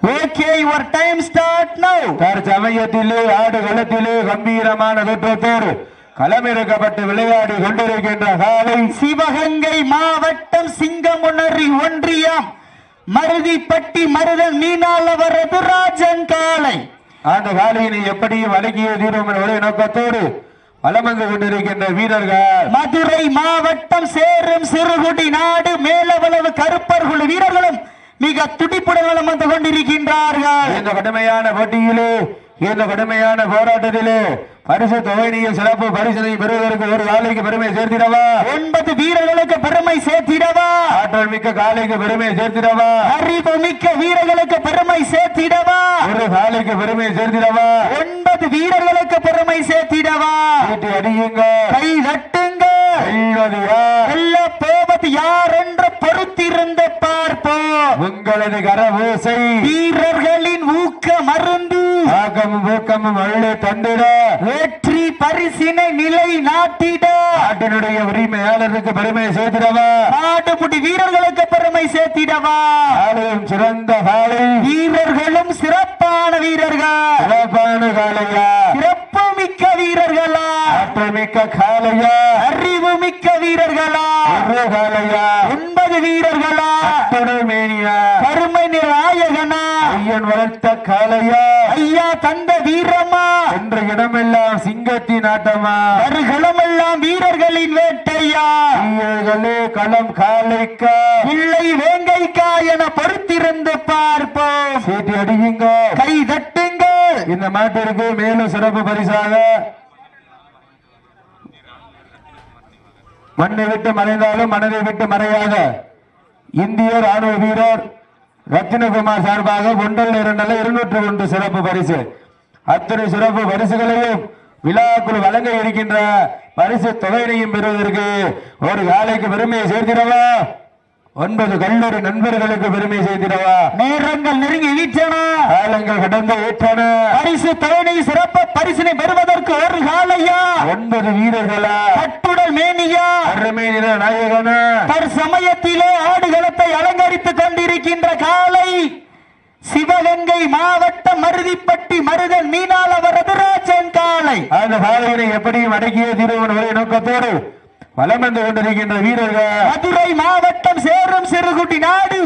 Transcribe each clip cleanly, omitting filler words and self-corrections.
Okay, your time start நவ. தற்சமயத்திலே ஆடுகளத்திலே கம்பீரமான தோற்றத்தோடு களமிறக்கப்பட்டு விளையாடி கொண்டிருக்கின்ற காலை சிவகங்கை மாவட்டம் சிங்கமுனரி ஒன்றியம் மருதிப்பட்டி மருதன் மீனாளவரது ராஜன் காலை. அந்த காலையினை எப்படியும் அடக்கிய தீரும் என்ற ஒரே நோக்கத்தோடு வலம் வந்து கொண்டிருக்கின்ற வீரர்கள் மதுரை மாவட்டம் சேரும் சிறுகுடி நாடு மேலவளவு கருப்பர் குழு வீரர்களும் மிக துடிப்புடன் வலம் வந்து கொண்டிருக்கின்றார்கள். இந்த கடுமையான போட்டியிலே, இந்த கடுமையான போராட்டத்திலே பரிசு தொகையினையும் சிறப்பு பரிசனை பெறுவதற்கு ஒரு காலைக்கு பெருமை சேர்த்திடவா, 9 வீரர்களுக்கு பெருமை சேர்த்திடவா, ஆற்றல் மிக்க காலைக்கு பெருமை சேர்த்திடவா, அறிவு மிக்க வீரர்களுக்கு பெருமை சேர்த்திடவா, ஒரு காலைக்கு பெருமை சேர்த்திடவா, 9 வீரர்களுக்கு பெருமை சேர்த்திடவா. வீட்டு அடியுங்க, கை தட்டுங்க, வெல்ல போவது யார் என்று பொறுத்திருந்து பார்ப்போம். உங்களது கரவோசை வீரர்களின் ஊக்க மருந்து ஆக்கமும் ஊக்கமும் அள்ளி தந்திட, வெற்றி பரிசினை நிலை நாட்டிட, நாட்டினுடைய உரிமையாளருக்கு பெருமை சேர்த்திடவா, நாடுமுடி வீரர்களுக்கு பெருமை சேர்த்திடவா. காலையும் சிறந்த காலை, வீரர்களும் சிறப்பான வீரர்கள், சிறப்பான காலையா, சிறப்பு மிக்க வீரர்களா, ஆற்றல் மிக்க காலையா, அறிவு மிக்க வீரர்களா, ஒரு காலையா, 9 வீரர்களா, மேனியா, கருமை நாயகனா, ஐயன் வளர்த்த காலையா, ஐயா தந்த வீரமா, என்ற இடமெல்லாம் சிங்கத்தின் ஆட்டமா, வருகளமெல்லாம் வீரர்களின் வேட்டையா, வீரர்களே களம் காலைக்கா இல்லை வேங்கைக்கா என பொறுத்திருந்து பார்ப்போம். சீட்டி அடியுங்க, கை தட்டுங்க. இந்த மாட்டிற்கு மேலும் சிறப்பு பரிசாக மண்ணை விட்டு மறைந்தாலும் மனதை விட்டு மறையாத இந்திய ராணுவ வீரர் ரத்தினகுமார் சார்பாக 1 2 201 சிறப்பு பரிசு. அத்தனை சிறப்பு பரிசுகளையும் விழாக்குழு வழங்க இருக்கின்ற பரிசு தொகையினையும் பெறுவதற்கு ஒரு காலைக்கு பெருமையை சேர்த்திடவா, 9 கல்லூரி நண்பர்களுக்கு பெருமை செய்திடவா. நேரங்கள் நெருங்கி விட்டன, காலங்கள் கடந்து விட்டன. பரிசு தொகையை சிறப்பு பரிசினை பெறுவதற்கு ஒரு காலையா, 9 வீரர்களா, கட்டுடல் மேனியா, அருமை நிற நாயகனா, தற்சமயத்திலே ஆடுகளத்தை அலங்கரித்துக் கொண்டிருக்கின்ற காலை சிவகங்கை மாவட்டம் மருதிப்பட்டி மருதன் மீனாளவரது ராஜன் காலை. அந்த காலையினை எப்படியும் அடக்கிய தீர்வு ஒரே நோக்கத்தோடு வலம் வந்து கொண்டிருக்கின்ற வீரர்கள் மதுரை மாவட்டம் சேரும் சிறுகுடி நாடு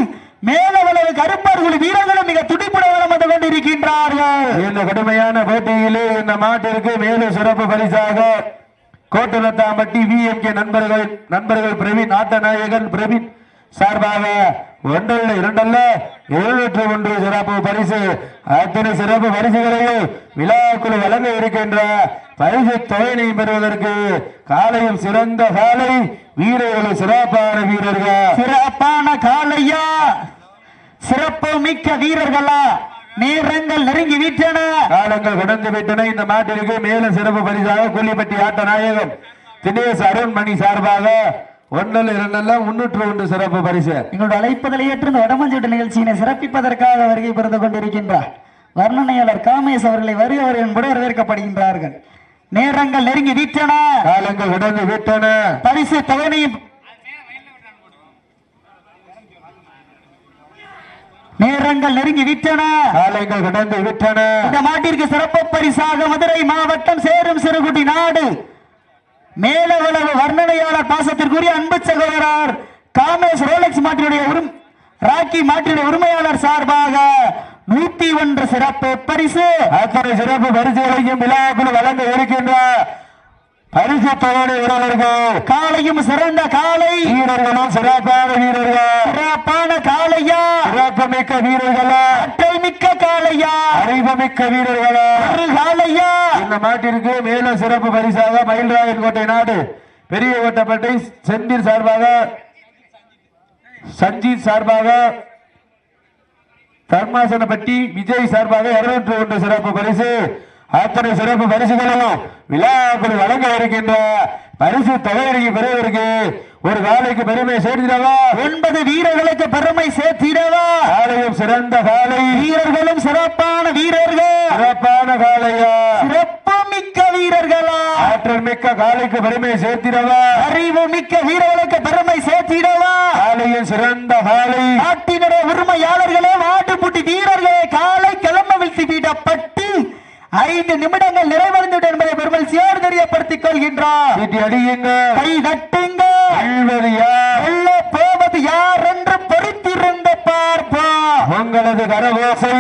மேலவளவு கருப்பர் குழு வீரர்களும் மிக துடிப்புடன் வலம் வந்து கொண்டிருக்கின்றார்கள். இந்த கடுமையான போட்டியிலே இந்த மாட்டிற்கு மேலும் சிறப்பு பரிசாக கோட்டலத்தாம்பட்டி VMK நண்பர்கள் பிரவீன் ஆட்டநாயகன் பிரவீன் சார்பாக 1 2 701 சிறப்பு பரிசு. அத்தனை சிறப்பு பரிசுகளையும் விழாக்குழு வழங்க இருக்கின்ற பரிசு தொகையினை பெறுவதற்கு காலையும் சிறந்த காலை, வீரர்களும் சிறப்பான வீரர்கள், சிறப்பான காலையா, சிறப்பு மிக்க வீரர்களா. நேரங்கள் நெருங்கி விட்டன, காலங்கள் கடந்து விட்டன. இந்த மாட்டிற்கு மேலும் சிறப்பு பரிசாக கொல்லிப்பட்டி ஆட்ட நாயகன் தினேஷ் அருண்மணி சார்பாக 1 2 301 சிறப்பு பரிசு. எங்களுடைய அழைப்பதில் ஏற்று இந்த வடமஞ்சோட்டு நிகழ்ச்சியினை சிறப்பிப்பதற்காக வருகை புரிந்து கொண்டிருக்கின்றார் வர்ணனையாளர் காமேஷ் அவர்களை வருகிறவர் என்பது வரவேற்கப்படுகின்றார்கள். நேரங்கள் நெருங்கி விட்டன, காலங்கள் கடந்து விட்டன. பரிசு தொகையையும் நேரங்கள் நெருங்கி விட்டன, காலங்கள் கடந்து விட்டன. இந்த மாட்டிற்கு சிறப்பு பரிசாக மதுரை மாவட்டம் சேரும் சிறுகுடி நாடு மேலவளவு வர்ணனையாளர் பாசத்திற்குரிய அன்பு சகோதரர் காமேஷ் ரோலெக்ஸ் மாட்டினுடைய ராக்கி மாட்டினுடைய உரிமையாளர் சார்பாக 101 சிறப்பு பரிசு. அத்தனை சிறப்பு பரிசுகளையும் விழாக்குழு வழங்க இருக்கின்ற பரிசு தொகை வீரர்கள் காலையும் சிறந்த காலை, வீரர்களும் சிறப்பான வீரர்கள், சிறப்பான காலையா, சிறப்பு மிக்க வீரர்களா, அட்டை மிக்க காலையா, அறிவு மிக்க வீரர்களா, ஒரு காலையா. இந்த மாட்டிற்கு மேலும் சிறப்பு பரிசாக மயில்ராயன் கோட்டை நாடு பெரிய கோட்டப்பட்டை செந்தில் சார்பாக சஞ்சீத் சார்பாக தர்மாசனப்பட்டி விஜய் சார்பாக 201 சிறப்பு பரிசு. அத்தனை சிறப்பு பரிசுகளும் விழாக்குழு வழங்க இருக்கின்ற பரிசு தொகையை பெறுவதற்கு ஒரு காலைக்கு பெருமை சேர்த்திடவா, 9 வீரர்களுக்கு பெருமை சேர்த்திடவா. காலையும் சிறந்த காலை, வீரர்களும் சிறப்பான வீரர்கள், சிறப்பான காலையா, சிறப்பு மிக்க வீரர்களா, ஆற்றல் மிக்க காலைக்கு பெருமை சேர்த்திடவா, அறிவு மிக்க வீரர்களுக்கு பெருமை சேர்த்திடவா. காலையும் சிறந்த காலை, நாட்டினுடைய உரிமையாளர்களே, மாட்டுப்புட்டி வீரர்களே, 5 நிமிடங்கள் நிறைவடைந்துவிட்டது என்பதை பெருமகிழ்ச்சியோடு தெரியப்படுத்திக் கொள்கின்றார். கை தட்டுங்க. வெல்ல போவது யார் என்று பொறுத்திருந்து பார்ப்போம். உங்களது கரவோசை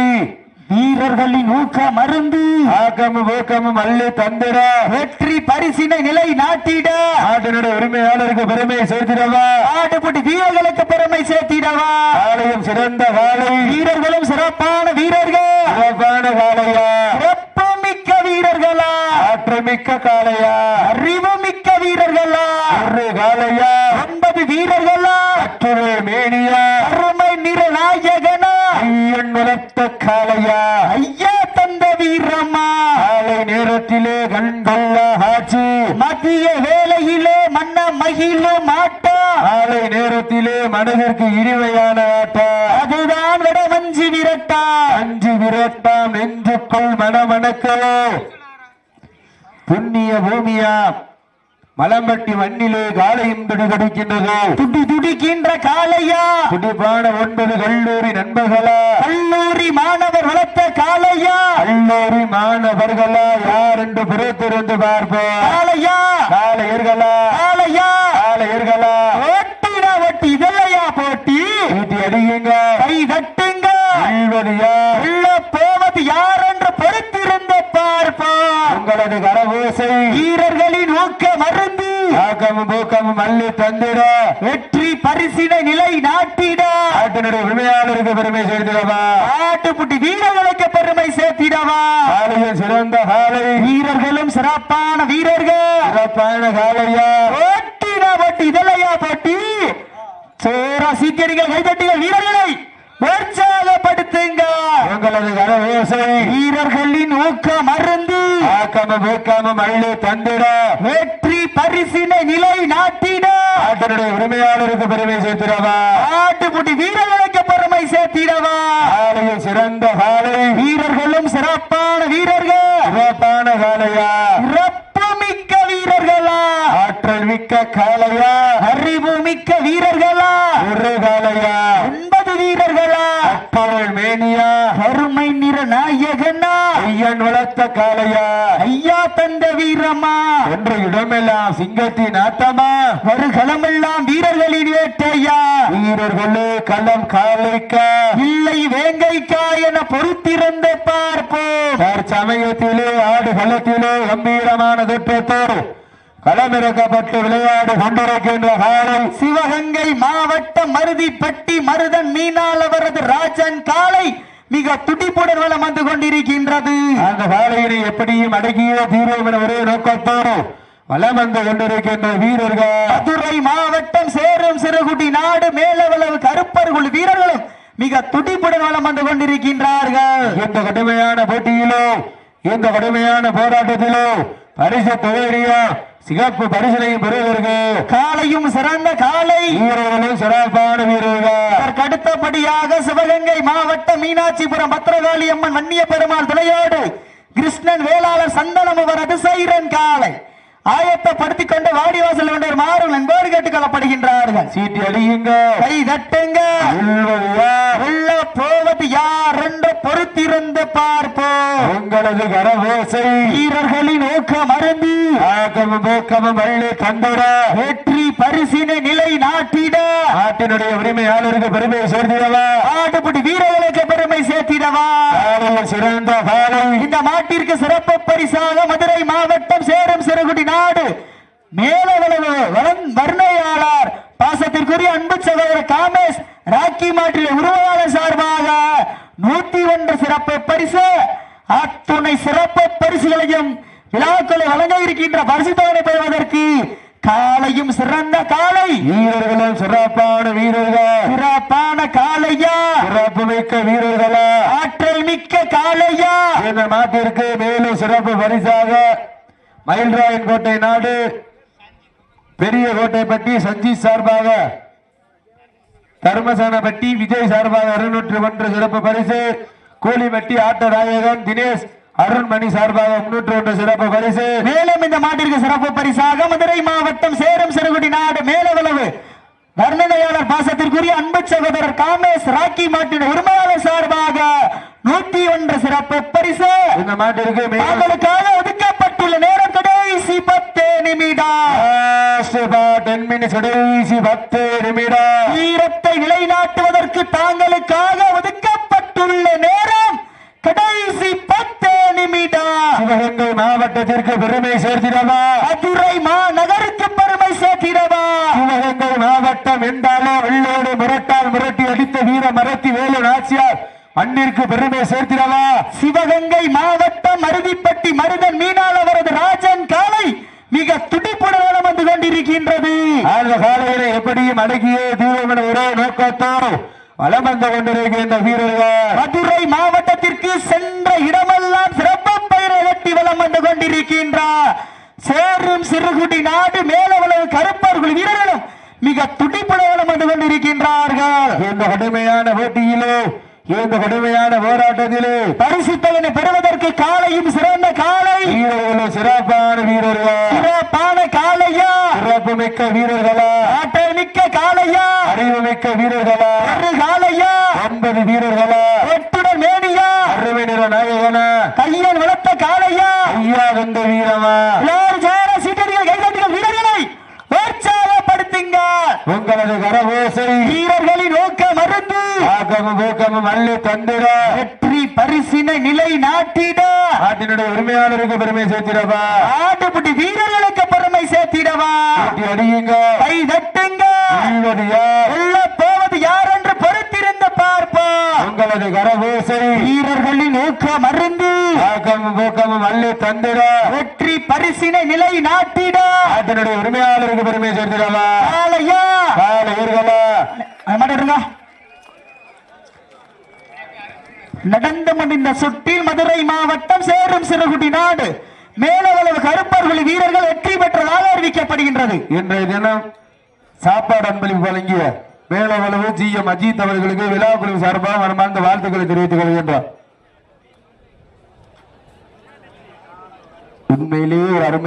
வீரர்களின் ஊக்க மருந்து ஆக்கமும் ஊக்கமும் அள்ளி தந்திர வெற்றி பரிசினை நிலை நாட்டிட நாட்டினுடைய உரிமையாளருக்கு பெருமை சேர்த்திடவா, ஆட்டுப்பட்டி வீரர்களுக்கு பெருமை சேர்த்திடவா. ஆலயம் சிறந்த காலை, வீரர்களும் சிறப்பான வீரர்கள், சிறப்பான காலையா, சிறப்பு மிக்க வீரர்களா, ஆற்றல் மிக்க காலையா, அறிவு மிக்க வீரர்களா, ஒரு காலையா, 9 வீரர்களா, அற்றுரை மேனியா, அருமை நிற நாயகனா, ஐயன் வளர்த்த காலையா, ஐயா தந்த வீரம்மா, காலை நேரத்திலே கண்கொள்ள ஆட்சி, மதிய வேளையிலே மன்ன மகிழும் ஆட்டா, காலை நேரத்திலே மனதிற்கு இனிமையான ஆட்டா, அதுதான் வடமஞ்சி விரட்டா, அஞ்சு விரட்டாம் நெஞ்சுக்குள் மனமணக்கவோ, புண்ணிய பூமியா மலம்பட்டி மண்ணிலே காலையும் துடிதுடிக்கின்றது, துடி துடிக்கின்ற காளையா, துடிப்பான 9 கல்லூரி நண்பர்களா, கல்லூரி மாணவர் வளர்த்த காளையா, கல்லூரி மாணவர்களா, யார் என்று புறத்திருந்து பார்ப்போம். காளையா, காலையர்களா, காளையா, காலையர்களா, ஓட்டினா ஓட்டி இதழையா போட்டி, வீட்டி அடியுங்க, கை தட்டுங்க. வெல்வது யார், உள்ள போவது யார் என்று பொறுத்திருந்து பார்ப்போம். உங்களது கரவோசை வீரர்களின் ஊக்க மருந்து ஆக்கமும் பூக்கமும் அள்ளி தந்திட வெற்றி பரிசினை நிலை நாட்டிட நாட்டினுடைய உரிமையாளருக்கு பெருமை சேர்த்திடவா, ஆட்டுப்புட்டி வீரர்களுக்கு பெருமை சேர்த்திடவா. காலையில் சிறந்த காலை, வீரர்களும் சிறப்பான வீரர்கள், சிறப்பான காலையா, ஓட்டினா ஓட்டி இதழையா போட்டி, சோரா சீக்கியர்கள் கைதட்டிகள் வீரர்களை உற்சாகப்படுத்துங்க. உங்களது கரவோசை வீரர்களின் ஊக்க மருந்து ஆக்கமும் பூக்கமும் அள்ளி தந்திட வெற்றி பரிசினை நிலை நாட்டிட நாட்டினுடைய உரிமையாளருக்கு பெருமை சேர்த்திடவா, ஆட்டுப்புட்டி வீரர்களுக்கு பெருமை சேர்த்திடவா. காலையில் சிறந்த காலை, வீரர்களும் சிறப்பான வீரர்கள், சிறப்பான காலையா, சிறப்பு மிக்க வீரர்களா, ஆற்றல் மிக்க காலையா, அறிவு மிக்க வீரர்களா, ஒரு காலையா, 9 வீரர்களா, அற்புதம் மேனியா, கருமை நிற நாயகனா, ஐயன் வளர்த்த காலையா, ஐயா தந்த வீரமா, என்று இடமெல்லாம் சிங்கத்தின் ஆட்டமா, வருகளமெல்லாம் வீரர்களின் வேட்டையா, வீரர்களே களம் காலைக்க இல்லை வேங்கைக்கா என பொறுத்திருந்து பார்ப்போம். தற்சமயத்திலே ஆடு களத்திலே கம்பீரமான தோற்றத்தோடு களமிறக்கப்பட்டு விளையாடு கொண்டிருக்கின்ற காலை சிவகங்கை மாவட்டம் மருதிப்பட்டி மருதன் மீனால் அவரது ராஜன் காலை மிக துடிப்புடன் வலம் வந்து கொண்டிருக்கின்றது. அந்த காலையினை எப்படியும் அடக்கிய தீர்வோம் என ஒரே நோக்கத்தோடு வலம் வந்து கொண்டிருக்கின்ற வீரர்கள் மதுரை மாவட்டம் சேரும் சிறுகுடி நாடு மேலவளவு கருப்பர்கள் வீரர்களும் மிக துடிப்புடன் வலம் வந்து கொண்டிருக்கின்றார்கள். இந்த கடுமையான போட்டியிலோ, இந்த கடுமையான போராட்டத்திலோ பரிசு தொகையா சிகப்பு பரிசனையும் பெறுவர்கள். காலையும் சிறந்த காலை, வீரர்களும் சிறப்பான வீரர்கள். அதற்கு அடுத்தபடியாக சிவகங்கை மாவட்டம் மீனாட்சிபுரம் பத்திரகாளி அம்மன் வன்னிய பெருமாள் துணையோடு கிருஷ்ணன் வேளாளர் சந்தனம் அவரது சைரன் காலை ஆயத்தப்படுத்திக் கொண்டு வாடிவாசல் ஒன்றர் மாறும் என்போடு கேட்டுக் கொள்ளப்படுகின்றார்கள். சீட்டி அடியுங்க, கை தட்டுங்க. வெல்ல போவது யார் என்று பொறுத்திருந்து பார்ப்போம். உங்களது கரவோசை வீரர்களின் ஊக்க மருந்து ஆக்கமும் ஊக்கமும் அள்ளி தந்திட வெற்றி பரிசினை நிலை நாட்டிட நாட்டினுடைய உரிமையாளருக்கு பெருமை சேர்த்திடவா, ஆட்டுப்புட்டி வீரர்களுக்கு பெருமை சேர்த்திடவா. காலையில் சிறந்த காலை இந்த மாட்டிற்கு சிறப்பு பரிசாக மதுரை மாவட்டம் சேரும் சிறுகுடி நாடு மேலவளவு வர்ணையாளர் பாசத்திற்குரிய அன்பு சகோதரர் காமேஷ் ராக்கி மாற்றில் உருவாளர் சார்பாக 101 சிறப்பு பரிசு, அத்துணை சிறப்பு பரிசுகளையும் விழாக்களை வழங்க இருக்கின்ற பரிசு தொகையை பெறுவதற்கு காலையும் சிறந்த காலை, வீரர்களும் சிறப்பான வீரர்கள், சிறப்பான காலையா, சிறப்பு மிக்க வீரர்களா, ஆற்றல் மிக்க காலையா. இந்த நாட்டிற்கு மேலும் சிறப்பு பரிசாக மயில்ராயன் கோட்டை நாடு பெரிய கோட்டைப்பட்டி சஞ்சித் சார்பாக, தர்மசானப்பட்டி விஜய் சார்பாக 201 சிறப்பு பரிசு, கூலிப்பட்டி ஆட்டநாயகன் தினேஷ் அருண்மணி சார்பாக 301 சிறப்பு பரிசு. மேலும் இந்த மாட்டிற்கு சிறப்பு பரிசாக மதுரை மாவட்டம் சேரும் சிறுகுடி நாடு மேலவளவு வர்ணனையாளர் பாசத்திற்குரிய அன்பு சகோதரர் காமேஷ் ராக்கி மாட்டின் உரிமையாளர் சார்பாக 101 சிறப்பு பரிசு. இந்த மாட்டிற்கு அவர்களுக்காக ஒதுக்கப்பட்டுள்ள நேரம் கடைசி 10 நிமிடம். 10 minutes கடைசி 10 நிமிடம். வீரத்தை நிலைநாட்டுவதற்கு தாங்களுக்காக ஒதுக்கப்பட்டுள்ள நேரம் கடைசி 10 நிமிடம். சிவகங்கை மாவட்டத்திற்கு பெருமை சேர்த்திடவா, மதுரை மாநகருக்கு பெருமை சேர்த்திடவா. சிவகங்கை மாவட்டம் என்றாலே வெள்ளோடு முரட்டால் முரட்டி அடித்த வீர மரத்தி வேலு நாச்சியார் மண்ணிற்கு பெருமை சேர்த்திடவா. சிவகங்கை மாவட்டம் அருவிப்பட்டி மருதன் மீனால் அவரது ராஜன் காலை மிக துடிப்புடன் வந்து கொண்டிருக்கின்றது. அந்த காலையில எப்படியும் அடங்கியே தீவிர ஒரே நோக்கத்தோடு வலம் வந்து கொண்டிருக்கின்ற வீரர்கள் மதுரை மாவட்டத்திற்கு சென்ற இடமெல்லாம் சிறப்பு பெயரை வெட்டி வலம் வந்து கொண்டிருக்கின்றார். சேரும் சிறுகுடி நாடு மேலவளவு கருப்பர்கள் வீரர்களும் மிக துடிப்புடன் வலம் வந்து கொண்டிருக்கின்றார்கள். இந்த கடுமையான போட்டியிலே, இந்த கடுமையான போராட்டத்திலே பரிசு தொகையை பெறுவதற்கு காலையும் சிறந்த காலை வீரர்களும் சிறப்பான வீரர்கள், சிறப்பான காலையா, சிறப்பு மிக்க வீரர்களா, ஆற்றல் மிக்க காலையா, அறிவு மிக்க வீரர்களா, ஒரு காலையா, 9 வீரர்களா, எட்டுடன் மேனியா, அருமை நிற நாயகனா, கையன் வளர்த்த காலையா, ஐயா வந்த வீரமா, சீட்டடிகள் கைதட்டுகள் வீரர்களை உற்சாகப்படுத்துங்க. உங்களது கரகோசை வீரர்களின் நோக்கம் மருந்து ஆக்கமும் ஊக்கமும் அள்ளி தந்திட வெற்றி பரிசினை நிலை நாட்டிட நாட்டினுடைய உரிமையாளருக்கு பெருமை சேர்த்திடவா, ஆட்டுப்பட்டி வீரர்களுக்கு பெருமை சேர்த்திடவா. அடியுங்க, கை தட்டுங்க. வெல்வது யார், வெல்ல போவது யார் என்று பொறுத்திருந்து பார்ப்போம். உங்களது கரகோசை வீரர்களின் ஊக்கம் மருந்து ஆக்கமும் ஊக்கமும் அள்ளி தந்திட வெற்றி பரிசினை நிலை நாட்டிட நாட்டினுடைய உரிமையாளருக்கு பெருமை சேர்த்திடவா. காலையா காலையர்களா மாட்டிருங்க. நடந்து முடிந்த சுற்றில் மதுரை மாவட்டம் சேரும் சிறுகுடி நாடு மேலவளவு கருப்பர்கள் வீரர்கள் வெற்றி பெற்றதாக அறிவிக்கப்படுகின்றது. இன்றைய தினம் சாப்பாடு அன்பளிப்பு வழங்கிய மேலவளவு GM அஜித் அவர்களுக்கு விழா குழு சார்பாக மனமார்ந்த வாழ்த்துக்களை தெரிவித்துக் கொள்கின்றோம். உண்மையிலேயே ஒரு அருமை